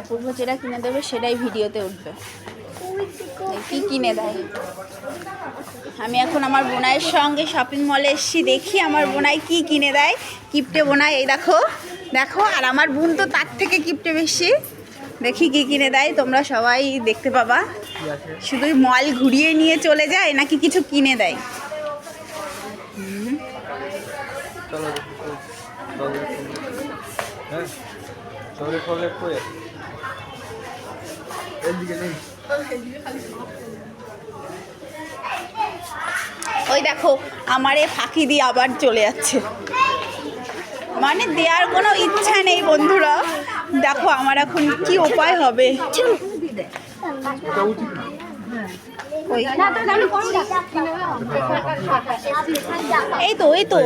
অপূর্ব যেটা কিনে দেবে সেটাই ভিডিওতে উঠবে। কি কিনে দেয়। আমি এখন আমার বোনাইয়ের সঙ্গে শপিং মলে এসেছি, দেখি আমার বোনাই কি কিনে দেয়। কিপটে বোনাই, এই দেখো দেখো, আর আমার বোন তো তার থেকে কিপটে বেশি। দেখি কি কিনে দেয়, তোমরা সবাই দেখতে পাবা। শুধুই মল ঘুরিয়ে নিয়ে চলে যায় নাকি কিছু কিনে দেয়। ওই দেখো আমারে ফাঁকি দিয়ে আবার চলে যাচ্ছে, মানে দেওয়ার কোনো ইচ্ছা নেই বন্ধুরা। দেখো আমার এখন কি উপায় হবে। এই তো এই তো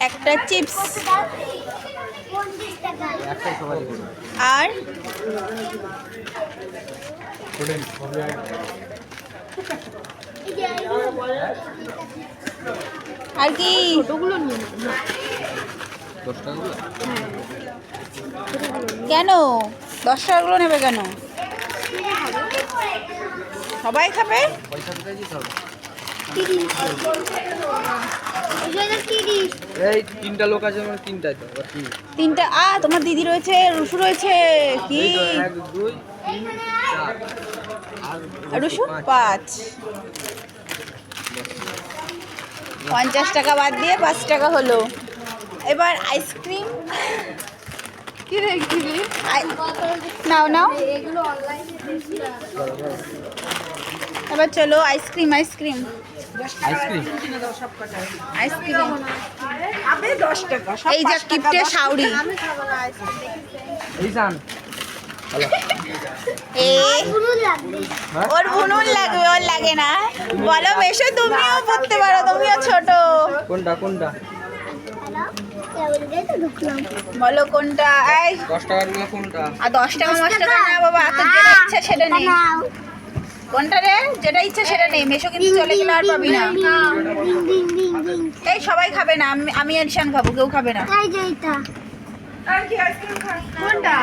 একটা চিপস আর আর কি কেন 10 টাকাগুলো নেবে কেন? সবাই খাবে। এই তিনটা লোক আছে, তিনটা। তোমার দিদি রয়েছে, রুসু রয়েছে, কি 1 2 3 4 রুসু 5। 50 টাকা বাদ দিয়ে 5 টাকা হলো। এবার আইসক্রিম নাও নাও, এবার চলো আইসক্রিম আইসক্রিম আইসক্রিম আইসক্রিম। এই যে কিপটে শাউরি, এই জান ওর বুনুন লাগবে, ওর লাগে না। বলো বেশো, তুমিও পড়তে পারো, তুমিও ছোট। কোনটা কোনটা বলো কোনটা? এই 10 টাকার গুলো কোনটা? আর 10 টাকা 5 টাকা না বাবা, তো যেটা ইচ্ছা সেটা নেই। কোনটা রে? যেটা ইচ্ছা সেটা নেই। মেশো কিন্তু চলে গেলে আর পাবি না। এই সবাই খাবে না, আমি এনশান খাবো, কেউ খাবে না। কোনটা?